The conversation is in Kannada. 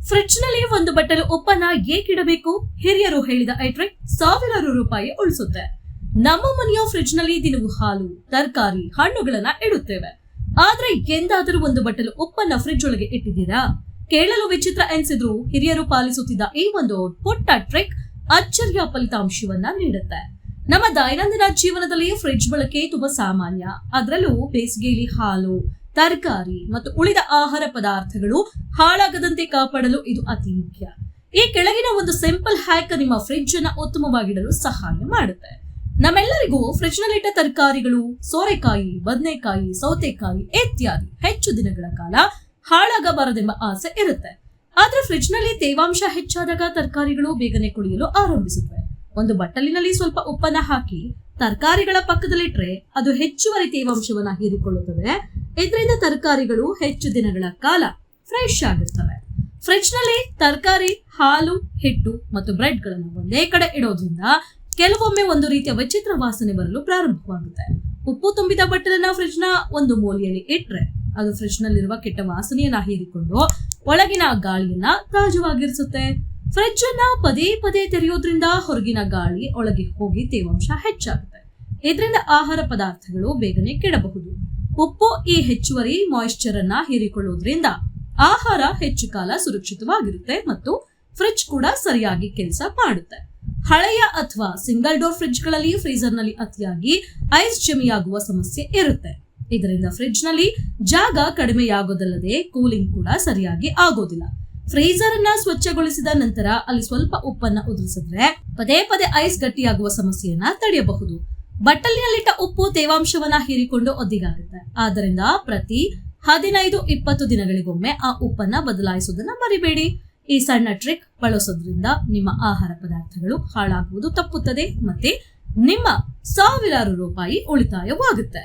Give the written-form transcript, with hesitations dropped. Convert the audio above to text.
ಫ್ರಿಡ್ಜ್ ನಲ್ಲಿ ಒಂದು ಬಟ್ಟಲು ಉಪ್ಪನ್ನ ಏಕಿಡಬೇಕು? ಹಿರಿಯರು ಹೇಳಿದ ಐ ಟ್ರಿಕ್ ಸಾವಿರಾರು ರೂಪಾಯಿ ಉಳಿಸುತ್ತೆ. ನಮ್ಮ ಮನೆಯ ಫ್ರಿಡ್ಜ್ ನಲ್ಲಿ ದಿನವೂ ಹಾಲು, ತರಕಾರಿ, ಹಣ್ಣುಗಳನ್ನ ಇಡುತ್ತೇವೆ. ಆದ್ರೆ ಎಂದಾದರೂ ಒಂದು ಬಟ್ಟಲು ಉಪ್ಪನ್ನ ಫ್ರಿಡ್ಜ್ ಒಳಗೆ ಇಟ್ಟಿದ್ದೀರಾ? ಕೇಳಲು ವಿಚಿತ್ರ ಎನಿಸಿದ್ರು ಹಿರಿಯರು ಪಾಲಿಸುತ್ತಿದ್ದ ಈ ಒಂದು ಪುಟ್ಟ ಟ್ರಿಕ್ ಅಚ್ಚರಿಯ ಫಲಿತಾಂಶವನ್ನ ನೀಡುತ್ತೆ. ನಮ್ಮ ದೈನಂದಿನ ಜೀವನದಲ್ಲಿ ಫ್ರಿಡ್ಜ್ ಬಳಕೆ ತುಂಬಾ ಸಾಮಾನ್ಯ. ಅದರಲ್ಲೂ ಬೇಸಿಗೆಯಲ್ಲಿ ಹಾಲು, ತರಕಾರಿ ಮತ್ತು ಉಳಿದ ಆಹಾರ ಪದಾರ್ಥಗಳು ಹಾಳಾಗದಂತೆ ಕಾಪಾಡಲು ಇದು ಅತಿ ಮುಖ್ಯ. ಈ ಕೆಳಗಿನ ಒಂದು ಸಿಂಪಲ್ ಹ್ಯಾಕ್ ನಿಮ್ಮ ಫ್ರಿಡ್ಜ್ ಅನ್ನ ಉತ್ತಮವಾಗಿಡಲು ಸಹಾಯ ಮಾಡುತ್ತೆ. ನಮ್ಮೆಲ್ಲರಿಗೂ ಫ್ರಿಡ್ಜ್ ನಲ್ಲಿಟ್ಟ ತರಕಾರಿಗಳು, ಸೋರೆಕಾಯಿ, ಬದನೆಕಾಯಿ, ಸೌತೆಕಾಯಿ ಇತ್ಯಾದಿ ಹೆಚ್ಚು ದಿನಗಳ ಕಾಲ ಹಾಳಾಗಬಾರದೆಂಬ ಆಸೆ ಇರುತ್ತೆ. ಆದ್ರೆ ಫ್ರಿಡ್ಜ್ ನಲ್ಲಿ ತೇವಾಂಶ ಹೆಚ್ಚಾದಾಗ ತರಕಾರಿಗಳು ಬೇಗನೆ ಕುಳಿಯಲು ಆರಂಭಿಸುತ್ತವೆ. ಒಂದು ಬಟ್ಟಲಿನಲ್ಲಿ ಸ್ವಲ್ಪ ಉಪ್ಪನ್ನ ಹಾಕಿ ತರಕಾರಿಗಳ ಪಕ್ಕದಲ್ಲಿಟ್ರೆ ಅದು ಹೆಚ್ಚುವರಿ ತೇವಾಂಶವನ್ನ ಹೀರಿಕೊಳ್ಳುತ್ತದೆ. ಇದರಿಂದ ತರಕಾರಿಗಳು ಹೆಚ್ಚು ದಿನಗಳ ಕಾಲ ಫ್ರೆಶ್ ಆಗಿರ್ತವೆ. ಫ್ರಿಡ್ಜ್ ನಲ್ಲಿ ತರಕಾರಿ, ಹಾಲು, ಹಿಟ್ಟು ಮತ್ತು ಬ್ರೆಡ್ ಗಳನ್ನು ಒಂದೇ ಕಡೆ ಇಡೋದ್ರಿಂದ ಕೆಲವೊಮ್ಮೆ ಒಂದು ರೀತಿಯ ವಿಚಿತ್ರ ವಾಸನೆ ಬರಲು ಪ್ರಾರಂಭವಾಗುತ್ತೆ. ಉಪ್ಪು ತುಂಬಿದ ಬಟ್ಟಲನ್ನ ಫ್ರಿಡ್ಜ್ ನ ಒಂದು ಮೂಲೆಯಲ್ಲಿ ಇಟ್ರೆ ಅದು ಫ್ರಿಡ್ಜ್ ನಲ್ಲಿರುವ ಕೆಟ್ಟ ವಾಸನೆಯನ್ನ ಹೀರಿಕೊಂಡು ಒಳಗಿನ ಗಾಳಿಯನ್ನ ತಾಜಾವಾಗಿರಿಸುತ್ತೆ. ಫ್ರಿಡ್ಜ್ ಅನ್ನ ಪದೇ ಪದೇ ತೆರೆಯೋದ್ರಿಂದ ಹೊರಗಿನ ಗಾಳಿ ಒಳಗೆ ಹೋಗಿ ತೇವಾಂಶ ಹೆಚ್ಚಾಗುತ್ತೆ. ಇದರಿಂದ ಆಹಾರ ಪದಾರ್ಥಗಳು ಬೇಗನೆ ಕೆಡಬಹುದು. ಉಪ್ಪು ಈ ಹೆಚ್ಚುವರಿ ಮಾಯಿಶ್ಚರ್ ಅನ್ನ ಹೀರಿಕೊಳ್ಳುವುದರಿಂದ ಆಹಾರ ಹೆಚ್ಚು ಕಾಲ ಸುರಕ್ಷಿತವಾಗಿರುತ್ತೆ ಮತ್ತು ಫ್ರಿಡ್ಜ್ ಕೂಡ ಸರಿಯಾಗಿ ಕೆಲಸ ಮಾಡುತ್ತೆ. ಹಳೆಯ ಅಥವಾ ಸಿಂಗಲ್ ಡೋರ್ ಫ್ರಿಡ್ಜ್ ಗಳಲ್ಲಿ ಫ್ರೀಜರ್ ನಲ್ಲಿ ಅತಿಯಾಗಿ ಐಸ್ ಜಮೆಯಾಗುವ ಸಮಸ್ಯೆ ಇರುತ್ತೆ. ಇದರಿಂದ ಫ್ರಿಡ್ಜ್ ನಲ್ಲಿ ಜಾಗ ಕಡಿಮೆಯಾಗೋದಲ್ಲದೆ ಕೂಲಿಂಗ್ ಕೂಡ ಸರಿಯಾಗಿ ಆಗೋದಿಲ್ಲ. ಫ್ರೀಜರ್ ಅನ್ನ ಸ್ವಚ್ಛಗೊಳಿಸಿದ ನಂತರ ಅಲ್ಲಿ ಸ್ವಲ್ಪ ಉಪ್ಪನ್ನ ಉದುರಿಸಿದ್ರೆ ಪದೇ ಪದೇ ಐಸ್ ಗಟ್ಟಿಯಾಗುವ ಸಮಸ್ಯೆಯನ್ನ ತಡೆಯಬಹುದು. ಬಟ್ಟಲಿನಲ್ಲಿಟ್ಟ ಉಪ್ಪು ತೇವಾಂಶವನ್ನ ಹೀರಿಕೊಂಡು ಒದ್ದಿಗಾಗುತ್ತೆ. ಆದ್ದರಿಂದ ಪ್ರತಿ 15-20 ದಿನಗಳಿಗೊಮ್ಮೆ ಆ ಉಪ್ಪನ್ನ ಬದಲಾಯಿಸುವುದನ್ನ ಮರಿಬೇಡಿ. ಈ ಸಣ್ಣ ಟ್ರಿಕ್ ಬಳಸೋದ್ರಿಂದ ನಿಮ್ಮ ಆಹಾರ ಪದಾರ್ಥಗಳು ಹಾಳಾಗುವುದು ತಪ್ಪುತ್ತದೆ ಮತ್ತೆ ನಿಮ್ಮ ಸಾವಿರಾರು ರೂಪಾಯಿ ಉಳಿತಾಯವಾಗುತ್ತೆ.